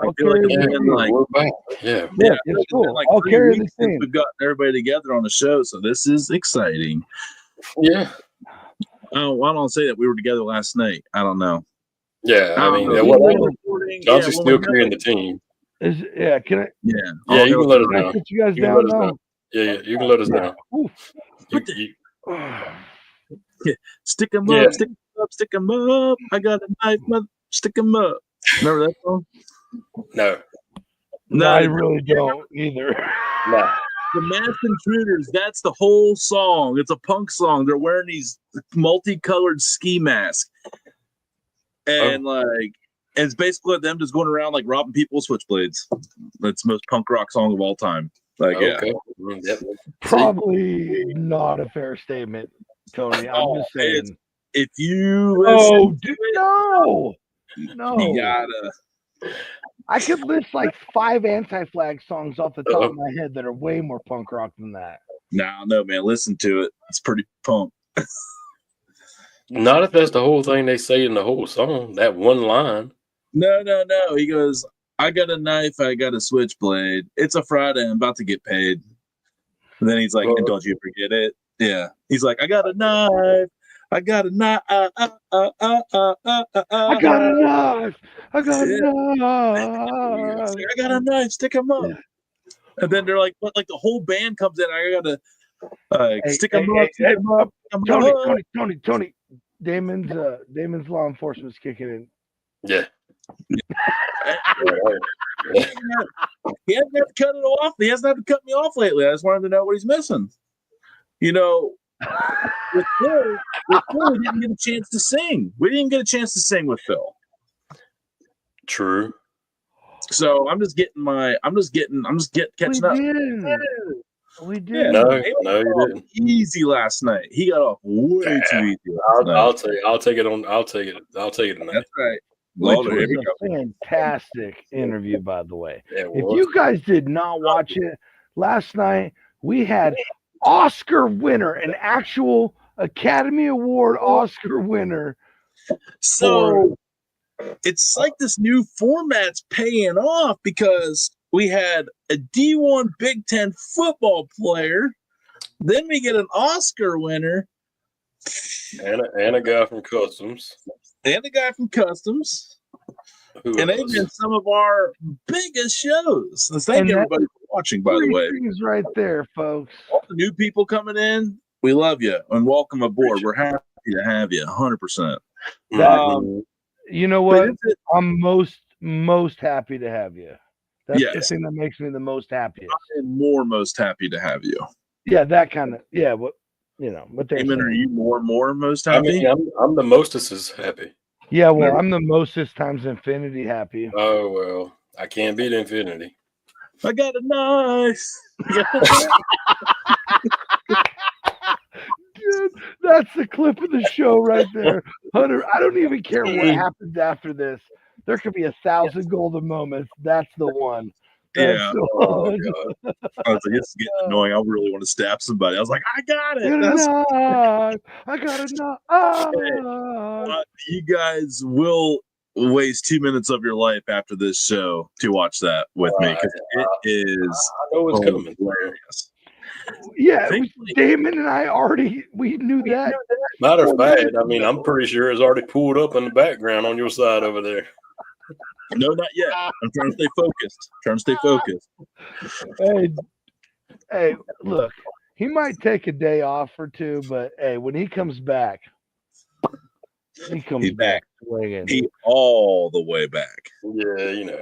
I feel like it's been like we're back. Yeah, it's cool. like I'll 3 carry the weeks since team. we've gotten everybody together on the show, so this is exciting. Yeah. Oh, I don't say that we were together last night. I don't know. Yeah, I mean, John's is still carrying the team. Can I? Yeah, you can let us know. Put you guys down now. Yeah, you can let us know. Stick 'em up, stick 'em up, stick 'em up. I got a knife, stick 'em up. Remember that song? No, I really don't either. No. The Masked Intruders, that's the whole song. It's a punk song. They're wearing these multicolored ski masks. And it's basically them just going around like robbing people with switchblades. That's the most punk rock song of all time. Probably not a fair statement, Tony. I'm just saying. If you no, you gotta. I could list like 5 Anti-Flag songs off the top of my head that are way more punk rock than that. No, man. Listen to it. It's pretty punk. Not if that's the whole thing they say in the whole song. That one line. No. He goes, I got a knife. I got a switchblade. It's a Friday. I'm about to get paid. And then he's like, and don't you forget it. Yeah. He's like, I got a knife. I got a knife. I got a knife. I got a knife. I got a knife. Stick him up. Yeah. And then they're like, what? Like the whole band comes in. I gotta stick him up. Stick him up. Tony. Damon's law enforcement's kicking in. Yeah. He hasn't had to cut it off. He hasn't had to cut me off lately. I just wanted to know what he's missing. You know. With Phil, we didn't get a chance to sing. We didn't get a chance to sing with Phil. True. So I'm just catching up. We did. No, you didn't. Easy last night. He got off way too easy. I'll take it tonight. That's right. Which was a fantastic interview, by the way. Yeah, if you guys did not watch it last night, we had Oscar winner, an actual Academy Award Oscar winner. So it's like this new format's paying off because we had a D1 Big Ten football player, then we get an Oscar winner, and a guy from Customs, and they've been some of our biggest shows. So thank everybody for watching, by the way. Right there, folks. All the new people coming in, we love you and welcome aboard. We're happy to have you, 100%. You know what? I'm most happy to have you. That's the thing that makes me the most happiest. I'm most happy to have you. Yeah, that kind of what Damon, are you more most happy? I mean, I'm the mostest happy. Yeah, well, I'm the mostest times infinity happy. Oh well, I can't beat infinity. I got a knife. Dude, that's the clip of the show right there. Hunter, I don't even care what happens after this. There could be 1,000 golden moments. That's the one. Yeah. Oh, God. I was like, it's getting annoying. I really want to stab somebody. I was like, I got it. I got it. You guys will waste 2 minutes of your life after this show to watch that with me because it is. I know it's coming. Hilarious. Yeah, Damon and I we knew that. Matter of fact, I mean, I'm pretty sure it's already pulled up in the background on your side over there. No, not yet. I'm trying to stay focused. Hey, look, he might take a day off or two, but hey, when he comes back, he's back swinging. He all the way back. Yeah, you know.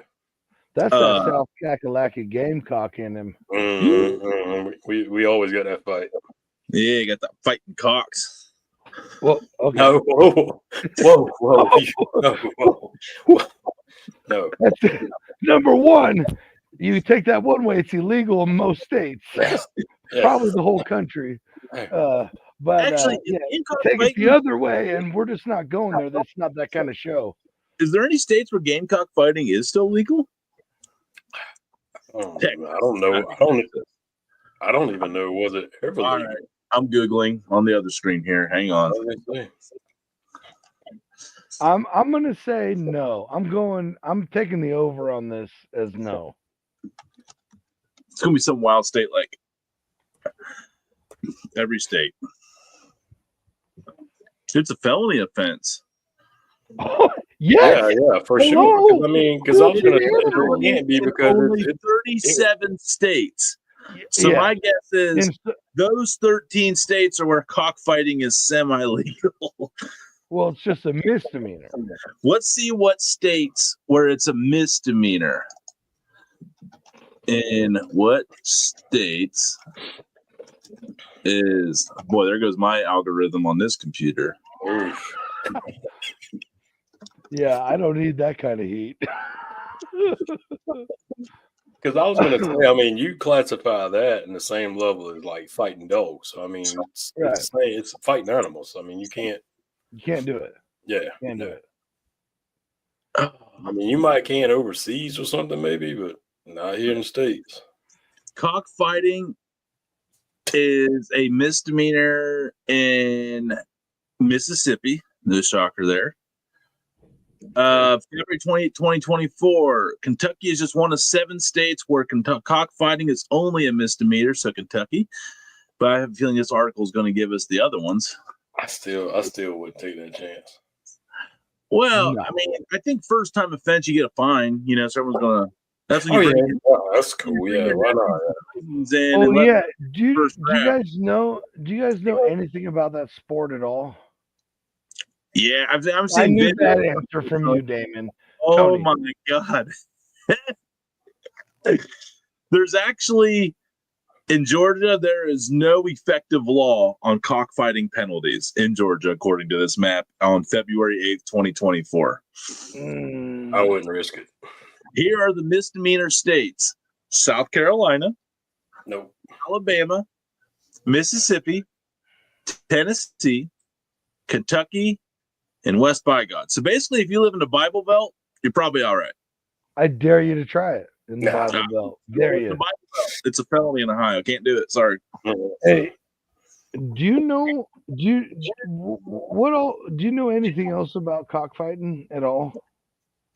That's that South Kakalaki Gamecock in him. Mm-hmm. We always got that fight. Yeah, you got that fighting cocks. Well, okay. No, whoa. No. That's number one. You take that one way, it's illegal in most states. Probably the whole country. But actually, take it the other way, and we're just not going there. That's not that kind of show. Is there any states where gamecock fighting is still legal? I don't know. I don't even know. Was it ever legal? Right. I'm Googling on the other screen here. Hang on. I'm gonna say no. I'm taking the over on this as no. It's gonna be some wild state like every state. It's a felony offense. Oh, yes. Yeah, for Hello. sure. I mean, because I was going to say Hello. it can't be because only 37 states. So Yeah. my guess is And those 13 states are where cockfighting is semi-legal. well, it's just a misdemeanor. Let's see what states where it's a misdemeanor. In what states is boy? There goes my algorithm on this computer. Oof. Yeah, I don't need that kind of heat. Because I was going to say, I mean, you classify that in the same level as like fighting dogs. So I mean, it's fighting animals. I mean, you can't do it. Yeah, Can't do it. I mean, you can't overseas or something maybe, but not here in the States. Cockfighting is a misdemeanor in Mississippi. No shocker there. February 28, 2024, Kentucky is just one of 7 states where cockfighting is only a misdemeanor, so Kentucky. But I have a feeling this article is going to give us the other ones. I still would take that chance. Well, no. I mean, I think first time offense, you get a fine. You know, so everyone's going to. That's when you bring that's cool. Yeah, why not? Oh yeah. Do you guys know anything about that sport at all? Yeah, I'm I seeing knew that answer from you, Damon. Oh Tony. my God. There's actually in Georgia, there is no effective law on cockfighting penalties in Georgia, according to this map on February 8th, 2024. I wouldn't risk it. Here are the misdemeanor states: South Carolina, nope, Alabama, Mississippi, Tennessee, Kentucky, and West Bygone. So basically, if you live in the Bible Belt, you're probably all right. I dare you to try it in the Bible Belt. Dare you. The Bible Belt. It's a felony in Ohio. Can't do it. Sorry. Hey, do you know anything else about cockfighting at all?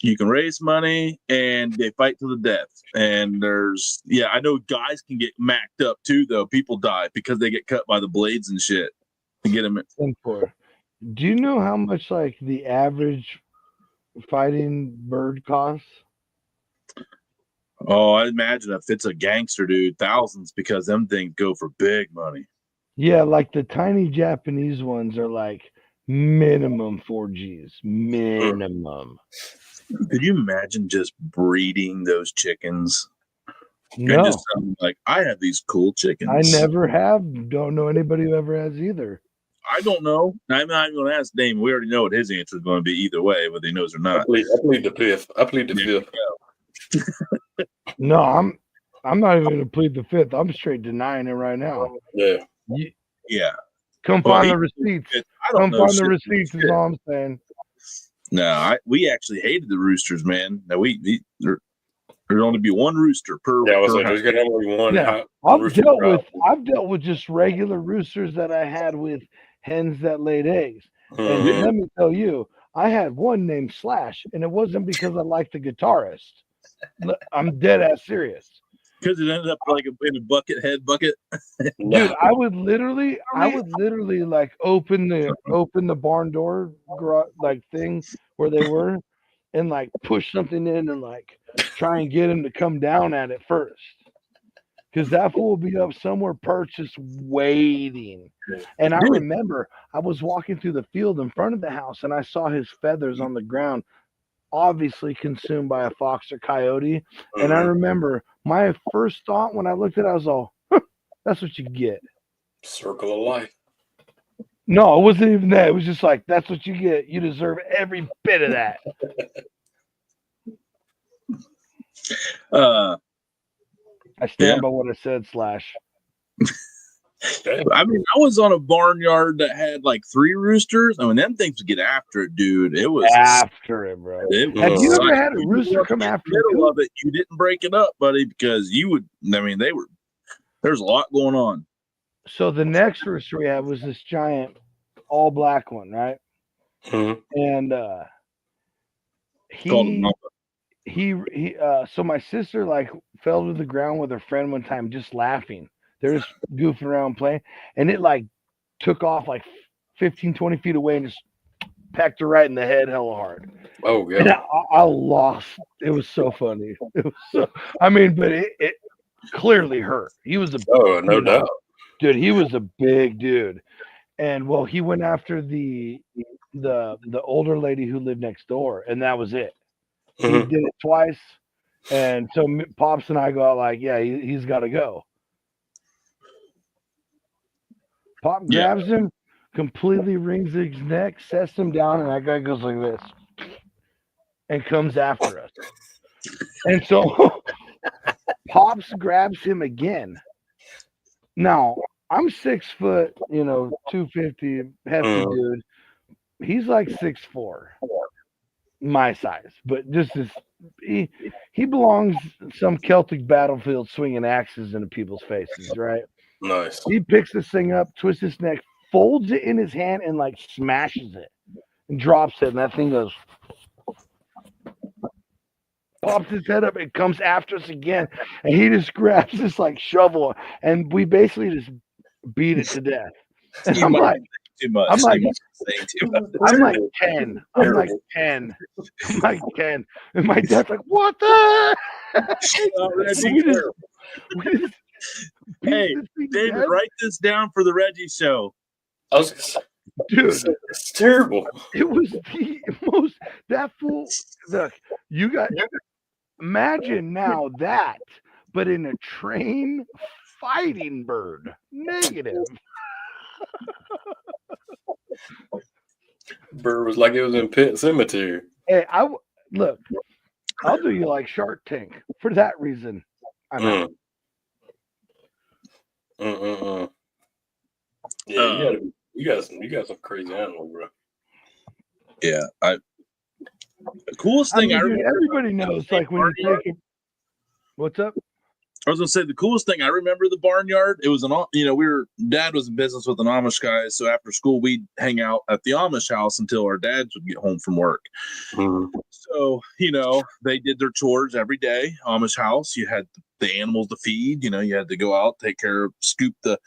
You can raise money and they fight to the death. And I know guys can get macked up too, though. People die because they get cut by the blades and shit. To get them. Do you know how much like the average fighting bird costs? Oh, I imagine if it's a gangster dude, thousands, because them things go for big money. Yeah, like the tiny Japanese ones are like minimum 4Gs. Minimum. Could you imagine just breeding those chickens? No. Just like, I have these cool chickens. I never have. Don't know anybody who ever has either. I don't know. I'm not even going to ask Damon. We already know what his answer is going to be either way, whether he knows or not. I plead the fifth. No, I'm not even going to plead the fifth. I'm straight denying it right now. Yeah. Yeah. Come find the receipts. Come find the receipts is all I'm saying. No, we actually hated the roosters, man. Now there'd only be one rooster per. Yeah, there's gonna only be one. Yeah, I've dealt with just regular roosters that I had with hens that laid eggs. And let me tell you, I had one named Slash, and it wasn't because I liked the guitarist. I'm dead ass serious. Because it ended up like in a head bucket. Dude, I would literally like open the barn door like thing where they were, and like push something in and like try and get him to come down at it first, because that fool will be up somewhere perched just waiting. And I remember I was walking through the field in front of the house, and I saw his feathers on the ground, obviously consumed by a fox or coyote. And I remember my first thought when I looked at it, I was all, that's what you get. Circle of life. No, it wasn't even that. It was just like, that's what you get. You deserve every bit of that. I stand by what I said, Slash. I mean, I was on a barnyard that had like 3 roosters. I mean, them things would get after it, dude. It was after it, bro. Have you ever had a rooster come after you? Middle of it, you didn't break it up, buddy, because you would. I mean, there's a lot going on. So the next rooster we had was this giant all black one, right? and so my sister like fell to the ground with her friend one time, just laughing. They're just goofing around playing, and it like took off like 15, 20 feet away and just pecked her right in the head hella hard. Oh, yeah. And I lost. It was so funny. It was so, I mean, but it clearly hurt. He was no doubt. Dude, he was a big dude. And well, he went after the older lady who lived next door, and that was it. He did it twice. And so Pops and I go out like, yeah, he's got to go. Pop grabs him, completely wrings his neck, sets him down, and that guy goes like this and comes after us. And so Pops grabs him again. Now, I'm 6 foot, 250, hefty dude. He's like 6'4", my size, but just as he belongs some Celtic battlefield swinging axes into people's faces, right? Nice. He picks this thing up, twists his neck, folds it in his hand, and like smashes it and drops it, and that thing goes, pops his head up, and comes after us again, and he just grabs this like shovel, and we basically just beat it to death. And I'm like, too much. I'm like 10. I'm like 10. And my dad's like, what the? Hey, David, write this down for the Reggie show. Dude, it's terrible. It was the most, that fool. Look, you got, imagine now that, but in a train fighting bird. Negative. Bird was like it was in Pet Cemetery. Hey, look, I'll do you like Shark Tank. For that reason, I'm out. Yeah, you got some crazy animals, bro. Yeah, the coolest thing I remember. Everybody knows, like when you take it. What's up? I was gonna say the coolest thing I remember the barnyard. It was Dad was in business with an Amish guy, so after school we'd hang out at the Amish house until our dads would get home from work. So they did their chores every day. Amish house, you had the animals to feed. You had to go out, take care of, scoop the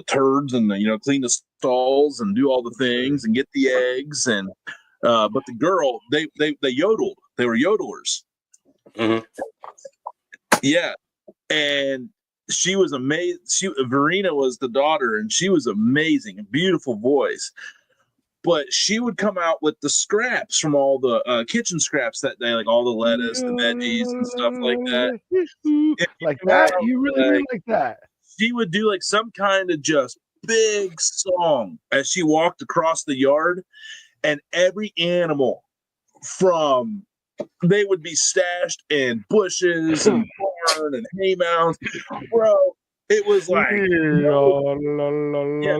turds, and clean the stalls and do all the things and get the eggs. And but the girl, they yodeled. They were yodelers. Yeah. And she was amazing. Verena was the daughter, and she was amazing, a beautiful voice. But she would come out with the scraps from all the kitchen scraps that day, like all the lettuce, the veggies, and stuff like that. Like that? You really mean like that? She would do like some kind of just big song as she walked across the yard, and every animal they would be stashed in bushes and corn and hay mounds. Bro, it was like, it was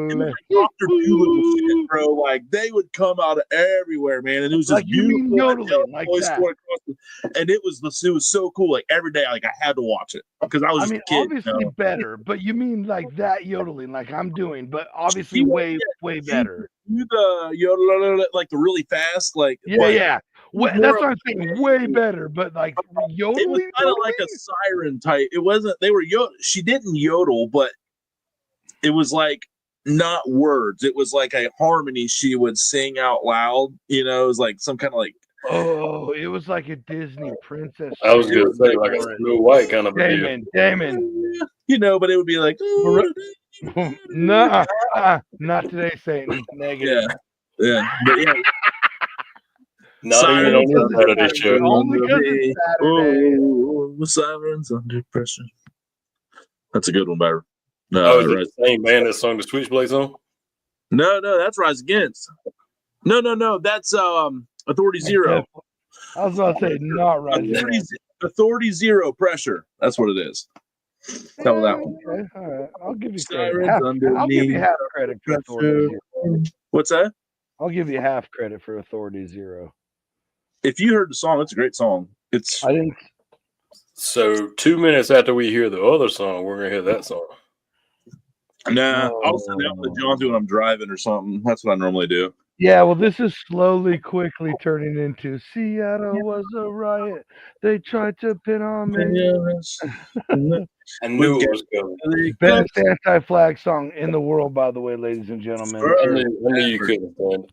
like Dr. Doolittle shit, bro. Like, they would come out of everywhere, man. And it was just like beautiful. Yodeling, like that. And it was so cool. Like, every day, like, I had to watch it because I was a kid. Obviously better, but you mean like that yodeling, like I'm doing, but obviously way better. You the yodel, like the really fast, like yeah. That's what I'm saying. Way better, but like yodeling. It was kind of like a siren type. It wasn't. They were She didn't yodel, but it was like not words. It was like a harmony she would sing out loud. It was like some kind of like. Oh, it was like a Disney princess. I was gonna say like a Snow White kind of a deal. Damon. But it would be like. Nah, not today, Satan. Negative. Yeah, but yeah. Not even on the Saturday show. Only because it's Saturday. Oh, sirens under pressure. That's a good one, Byron. No, is it the same band that sung the Switchblade song? No, that's Rise Against. No, that's Authority Zero. I was about to say not Rise Against. Authority Zero, Pressure. That's what it is. Tell that one. Okay, all right. I'll give you credit. I'll give you half credit for Authority Zero. What's that? I'll give you half credit for Authority Zero. If you heard the song, it's a great song. I didn't. So 2 minutes after we hear the other song, we're gonna hear that song. Nah, I'll send out the John when I'm driving or something. That's what I normally do. Yeah, well, this is slowly, quickly turning into Seattle was a riot. They tried to pin on me. I knew it was coming. Best anti-flag song in the world, by the way, ladies and gentlemen. I knew you couldn't stand it.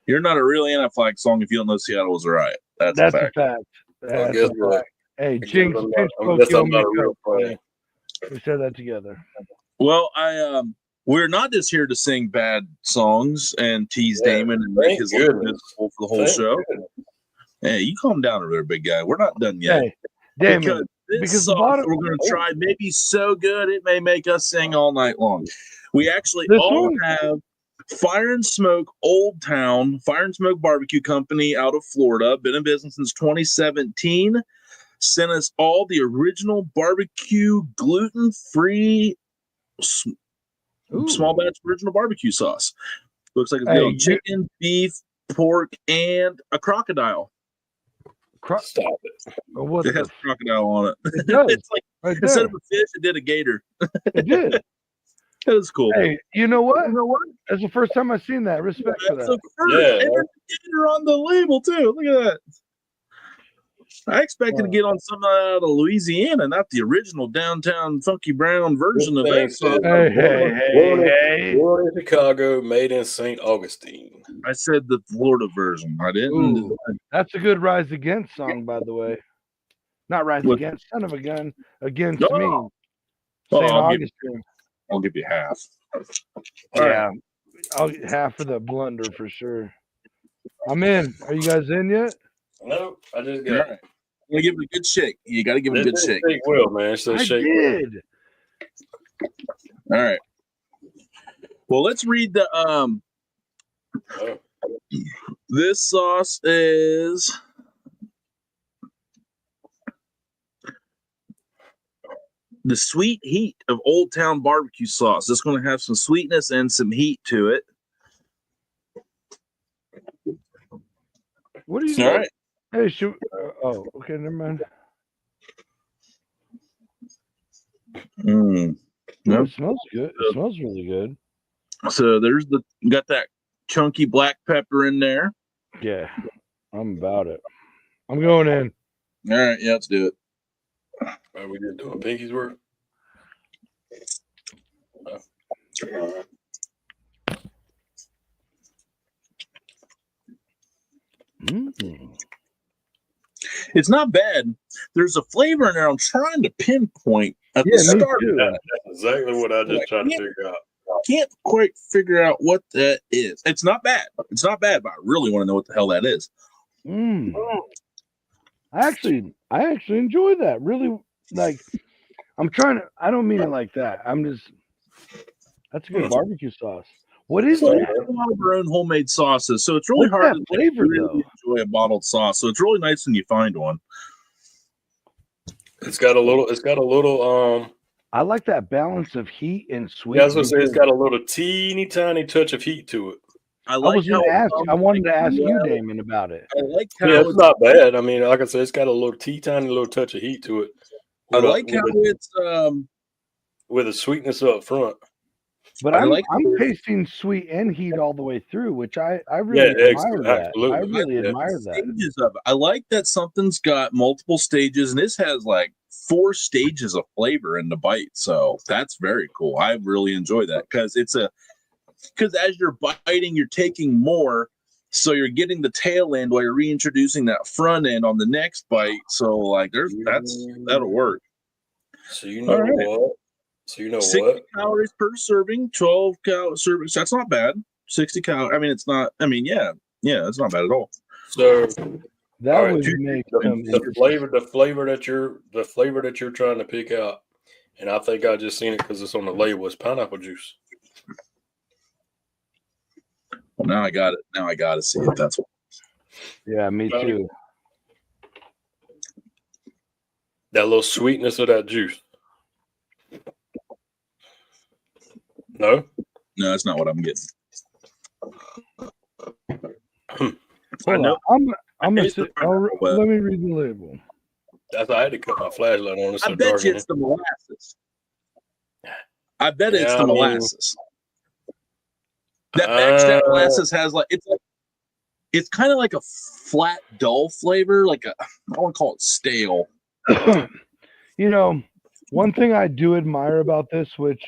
You're not a real anti-flag song if you don't know Seattle was a riot. That's a fact. Well, guess what? Hey, Jinx, I'm pinch not a real Pokey. fan. We said that together. Well, we're not just here to sing bad songs and tease Damon and make his life miserable for the whole show. Hey, you calm down over there, big guy. We're not done yet. Hey, Damon, because the bottom we're going to try may be so good it may make us sing all night long. We actually have Fire and Smoke Old Town, Fire and Smoke Barbecue Company out of Florida, been in business since 2017. Sent us all the original barbecue gluten-free small batch original barbecue sauce. Looks like it's got chicken, beef, pork, and a crocodile. Stop it. It has a crocodile on it. It does. It's like instead of a fish, it did a gator. It did. That was cool. Hey, you know what? That's the first time I've seen that. Respect for that. And there's a gator on the label too. Look at that. I expected to get on some out of Louisiana, not the original downtown Funky Brown version of that. Hey. Born in Chicago, made in St. Augustine. I said the Florida version. I didn't. Ooh, that's a good Rise Against song, by the way. Not Rise Against, son of a gun, against me. St. Augustine. I'll give you half. Yeah, I'll get half for the blunder for sure. I'm in. Are you guys in yet? No, I just got it. You give it a good shake. You got to give it a good shake. Will, man. So I shake. did. All right. Well, let's read the This sauce is the sweet heat of Old Town barbecue sauce. It's going to have some sweetness and some heat to it. What are you doing? All right. Hey, shoot. Okay, never mind. No, it smells good. It smells really good. So there's got that chunky black pepper in there. Yeah, I'm about it. I'm going in. All right, yeah, let's do it. Are we just doing Pinky's work? It's not bad. There's a flavor in there I'm trying to pinpoint at the start. That's exactly what I just tried to figure out. I can't quite figure out what that is. It's not bad. It's not bad, but I really want to know what the hell that is. I actually enjoy that. Really, like, I don't mean it like that. That's a good barbecue sauce. What is it? We have a lot of our own homemade sauces, so it's really hard to really enjoy a bottled sauce. So it's really nice when you find one. It's got a little. I like that balance of heat and sweet. Yeah, I was gonna say it's got a little teeny tiny touch of heat to it. I wanted to ask you, Damon, about it. I like how it's not bad. I mean, like I said, it's got a little tiny little touch of heat to it. I like how it's with a sweetness up front. But I'm tasting sweet and heat all the way through, which I really admire that. Absolutely. I really admire that. Stages of it. I like that something's got multiple stages, and this has like 4 stages of flavor in the bite. So that's very cool. I really enjoy that because as you're biting, you're taking more, so you're getting the tail end while you're reintroducing that front end on the next bite. So like that'll work. So you know what? So you know 60 calories per serving, 12 servings. That's not bad. 60 calories. I mean, it's not. I mean, yeah, it's not bad at all. So that would make the flavor that you're trying to pick out, and I think I just seen it because it's on the label. It's pineapple juice. Well, now I got it. Now I got to see it. That's what. Yeah, me too. That little sweetness of that juice. No, that's not what I'm getting. Let me read the label. That's why I had to cut my flashlight on. I bet you it's the molasses. I bet it's the molasses. That backstab molasses has it's kind of like a flat, dull flavor. Like I don't want to call it stale. You know, one thing I do admire about this, which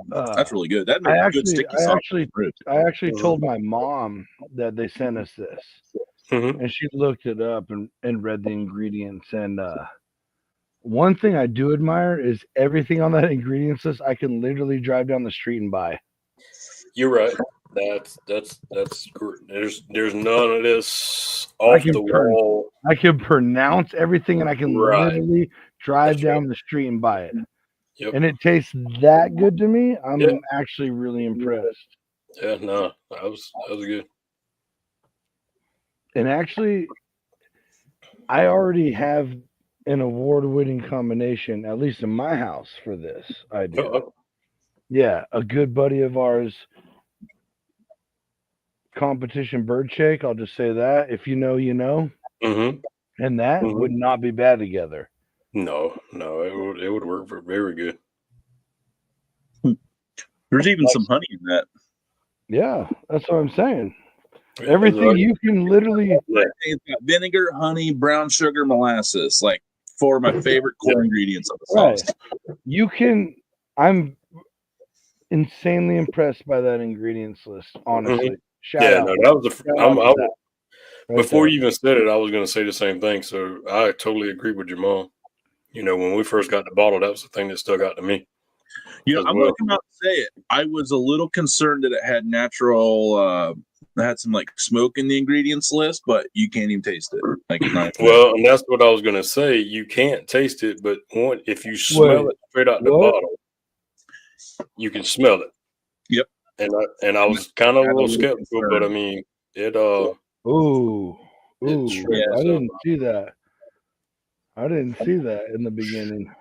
that's really good. That I makes good sticky sauce. I actually told my mom that they sent us this, and she looked it up and read the ingredients. And one thing I do admire is everything on that ingredients list I can literally drive down the street and buy. You're right. That's there's none of this off the wall. I can pronounce everything, and I can literally drive down the street and buy it. Yep. And it tastes that good to me. I'm actually really impressed. Yeah, no, that was good. And actually, I already have an award-winning combination, at least in my house, for this idea. Yeah, a good buddy of ours, competition bird shake. I'll just say that. If you know, you know. And that would not be bad together. No, it would work very good. There's even some honey in that. Yeah, that's what I'm saying. Everything you can literally. It's got vinegar, honey, brown sugar, molasses. Like 4 of my favorite core ingredients of the sauce. Right. You can. I'm insanely impressed by that ingredients list. Honestly, shout out. No, that was before you even said it, I was going to say the same thing. So I totally agree with your mom. You know, when we first got the bottle, that was the thing that stuck out to me. You know, I'm going to come out and say it. I was a little concerned that it had natural, had some like smoke in the ingredients list, but you can't even taste it. Like, well, and that's what I was going to say. You can't taste it, but if you smell it straight out the bottle, you can smell it. Yep. And I was kind of a little skeptical, but I mean, it. Ooh! I didn't see that. I didn't see that in the beginning.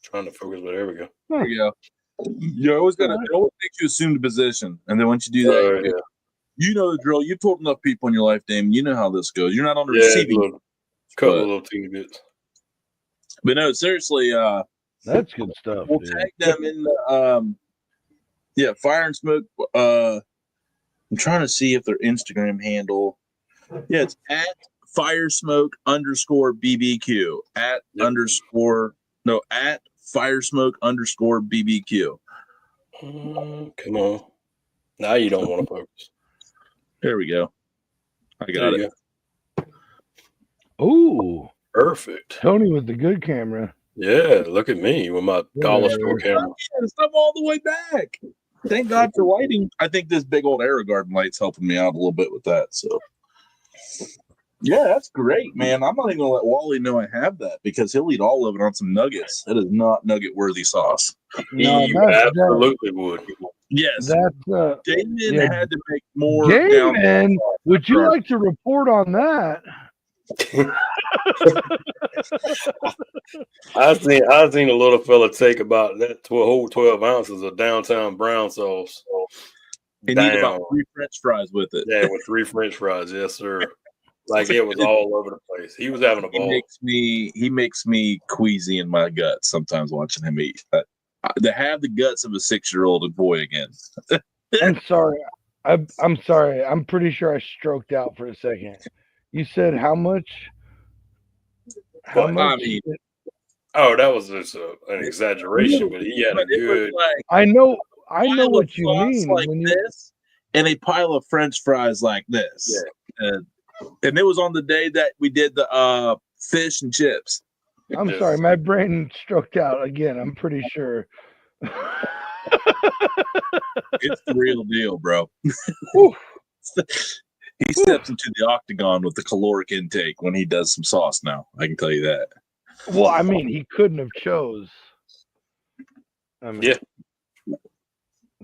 Trying to focus, but there we go. There you go. You always got to. It always makes you assume the position, and then once you do that, you know the drill. You've told enough people in your life, Damon. You know how this goes. You're not on the receiving. Couple little teeny bits. But no, seriously. That's good stuff. We'll tag them in the Fire and Smoke. I'm trying to see if their Instagram handle. Yeah, it's at firesmoke_BBQ. At firesmoke_BBQ. Come on. Now you don't want to focus. There we go. I got it. Ooh. Perfect. Tony with the good camera. Yeah, look at me with my dollar store camera. I'm all the way back. Thank God for lighting. I think this big old AeroGarden light's helping me out a little bit with that. So, yeah, that's great, man. I'm not even going to let Wally know I have that because he'll eat all of it on some nuggets. That is not nugget-worthy sauce. No, you absolutely would. Yes. That's, Damon had to make more. Damon, would you like to report on that? I seen a little fella take about that whole 12 ounces of downtown brown sauce. And eat about 3 French fries with it. Yeah, with 3 French fries, yes, sir. Like it was all over the place. He was having a ball. He makes me queasy in my guts sometimes watching him eat. To have the guts of a 6-year-old boy again. I'm sorry. I'm sorry. I'm pretty sure I stroked out for a second. You said how much? How much? I mean, that was just an exaggeration, but he had a good. I know what you mean. Like this, and a pile of French fries like this. Yeah. And it was on the day that we did the fish and chips. I'm sorry, my brain stroked out again. I'm pretty sure. It's the real deal, bro. He steps into the octagon with the caloric intake when he does some sauce now. I can tell you that. Well, I mean, he couldn't have chose. I mean, it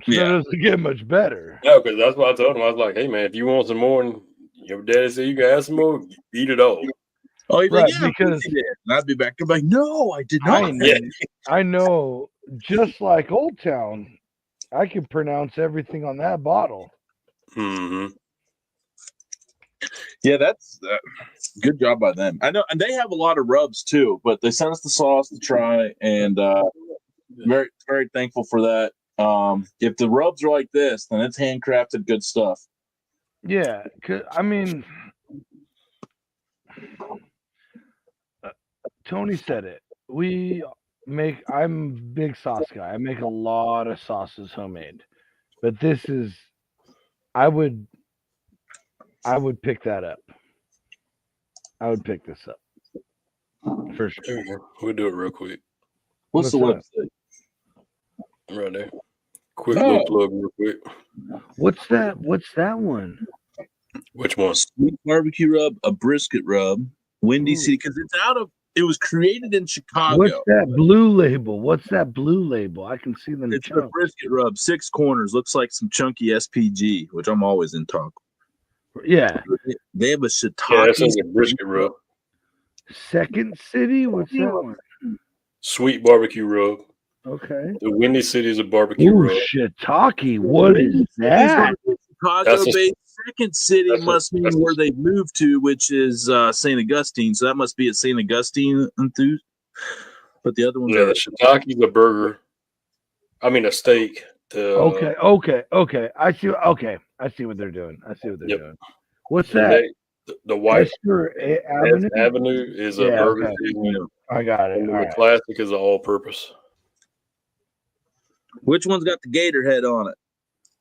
doesn't get much better. No, because that's what I told him. I was like, hey, man, if you want some more and your daddy said you can have some more, eat it all. Oh, he's right, like, because he did. And I'd be back there like, no, I did not. I know. Just like Old Town, I can pronounce everything on that bottle. Mm-hmm. Yeah, that's good job by them. I know, and they have a lot of rubs too, but they sent us the sauce to try, and very, very thankful for that. If the rubs are like this, then it's handcrafted good stuff. Yeah, I mean, Tony said it. I'm a big sauce guy. I make a lot of sauces homemade, but this is, I would pick that up. I would pick this up for sure. We'll do it real quick. What's the website? Right there. Quick little plug real quick. What's that? What's that one? Which one? Sweet barbecue rub, a brisket rub, Windy City, because it was created in Chicago. What's that blue label? What's that blue label? I can see them. It's a brisket rub, 6 corners, looks like some chunky SPG, which I'm always in talk. Yeah. They have a shiitake. Yeah, that sounds like brisket rub. Second City? What's that one? Sweet barbecue rub. Okay. The Windy City is a barbecue rub. Shiitake. What is that? Chicago-based. Second City must mean where they moved to, which is St. Augustine. So that must be a St. Augustine enthused. But the other ones the shiitake's a burger. I mean, a steak. Okay. I see what they're doing. Doing. What's that? The White Avenue is a burger. Okay. I got it. The classic is an all-purpose. Which one's got the gator head on it?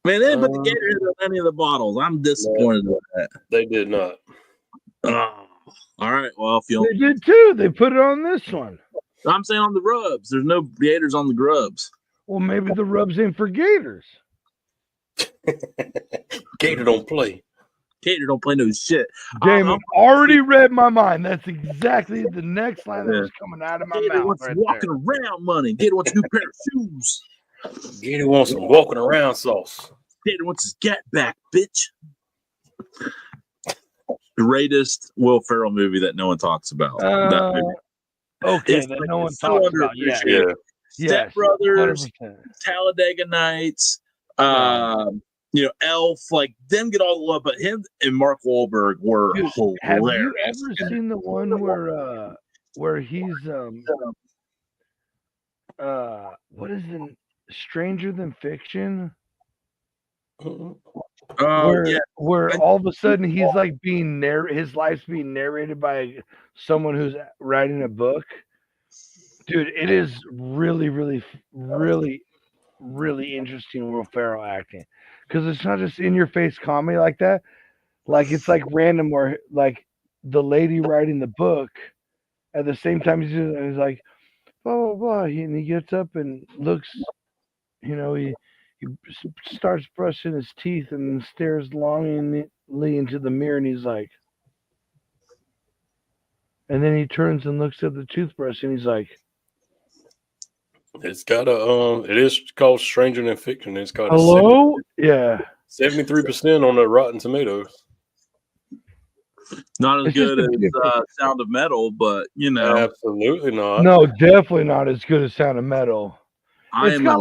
Man, they didn't put the gator head on any of the bottles. I'm disappointed with that. They did not. All right. Well, they did too. They put it on this one. I'm saying on the rubs. There's no gators on the grubs. Well, maybe the rubs ain't for gators. Gator don't play. Gator don't play no shit. Damon already read my mind. That's exactly the next line that was coming out of my Gator mouth. Wants walking around money. Gator wants a new pair of shoes. Gator wants some walking around sauce. Gator wants his get back, bitch. The greatest Will Ferrell movie that no one talks about. That movie. Okay, that no one talks about. Yeah. Step Brothers, 100%. Talladega Nights, Elf, like them get all the love, but him and Mark Wahlberg were hilarious. Have you ever seen the one where he's what is it? Stranger Than Fiction? Where all of a sudden he's like his life's being narrated by someone who's writing a book. Dude, it is really, really, really, really interesting Will Ferrell acting, because it's not just in your face comedy like that. Like it's like random, where like the lady writing the book at the same time he's like blah blah blah, and he gets up and looks, he starts brushing his teeth and stares longingly into the mirror, and he's like, and then he turns and looks at the toothbrush, and he's like, it's got it is called Stranger Than Fiction. It's got 73% on the Rotten Tomatoes. Not as good as Sound of Metal, but absolutely not. No, definitely not as good as Sound of Metal. It's got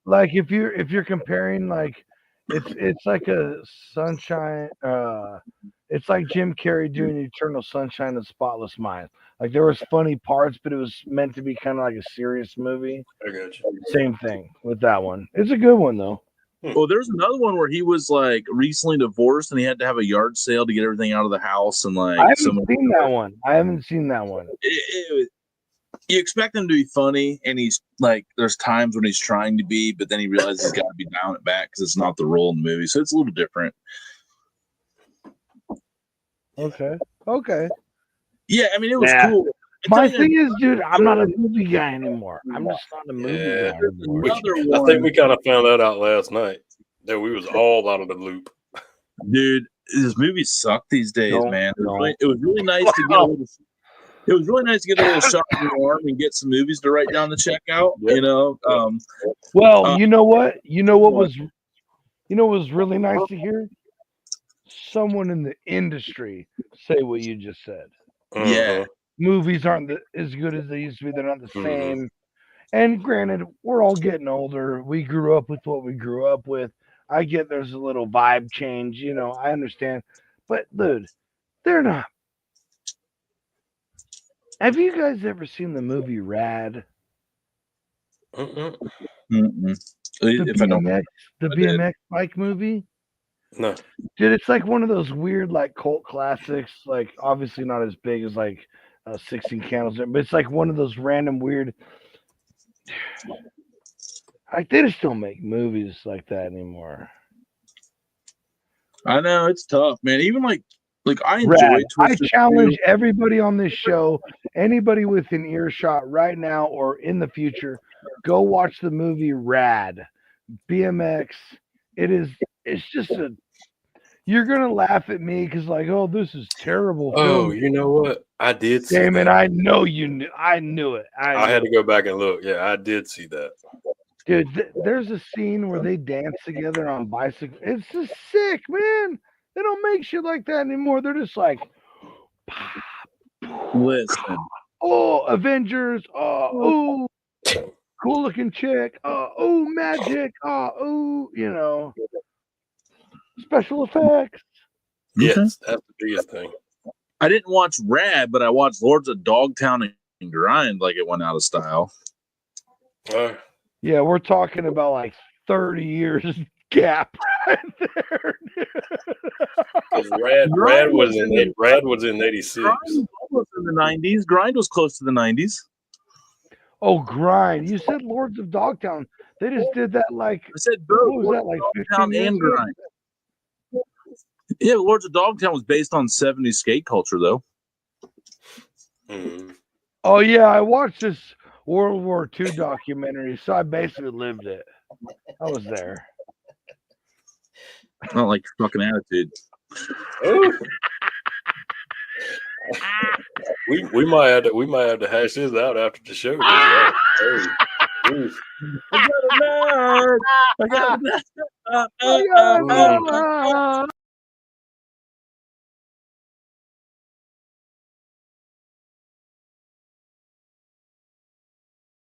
like if you're comparing, like it's like a Sunshine. It's like Jim Carrey doing Eternal Sunshine of the Spotless Mind. Like there was funny parts, but it was meant to be kind of like a serious movie. I got you. Same thing with that one. It's a good one though. Well, there's another one where he was like recently divorced and he had to have a yard sale to get everything out of the house, and like I haven't seen that one. You expect him to be funny, and he's like, there's times when he's trying to be, but then he realizes he's got to be down it back because it's not the role in the movie, so it's a little different. Okay. Yeah, I mean, it was cool. My thing is, dude, I'm not a movie guy anymore. I'm just not a movie guy anymore. I think we kind of found that out last night, that we was all out of the loop. Dude, this movie suck these days, man. It was really nice to get a little. It was really nice to get a little shot in your arm and get some movies to write down the checkout. Well, you know what? You know what was really nice to hear? Someone in the industry say what you just said. Yeah. Movies aren't as good as they used to be. They're not the same. And granted, we're all getting older. We grew up with what we grew up with. I get there's a little vibe change. I understand. But, dude, they're not. Have you guys ever seen the movie Rad? The BMX bike movie? No. Dude, it's like one of those weird like cult classics. Like obviously not as big as like 16 Candles, but it's like one of those random weird. Like they just don't make movies like that anymore. I know it's tough, man. Even like I enjoy. Rad. I challenge everybody on this show, anybody within earshot right now or in the future, go watch the movie Rad. BMX. It's just a. You're gonna laugh at me because like, oh, this is terrible. Oh, you know what? I did see Damn it! that. I know you knew. I knew it. I had to go back and look. Yeah, I did see that. Dude, there's a scene where they dance together on bicycle. It's just sick, man. They don't make shit like that anymore. They're just like, listen. Oh, Avengers. Oh, cool looking chick. Oh, magic. Oh, you know, special effects. Yes, that's the biggest thing. I didn't watch Rad, but I watched Lords of Dogtown and Grind like it went out of style. Yeah, we're talking about like 30 years gap right there. Rad was in 86. Grind was in the 90s. Grind was close to the 90s. Oh, Grind. You said Lords of Dogtown. They just did that like I said both. What was that, like 15 and Grind. Yeah, Lords of Dogtown was based on 70s skate culture though. Mm-hmm. Oh yeah, I watched this World War II documentary, so I basically lived it. I was there. I don't like your fucking attitude. we might have to hash this out after the show. I got a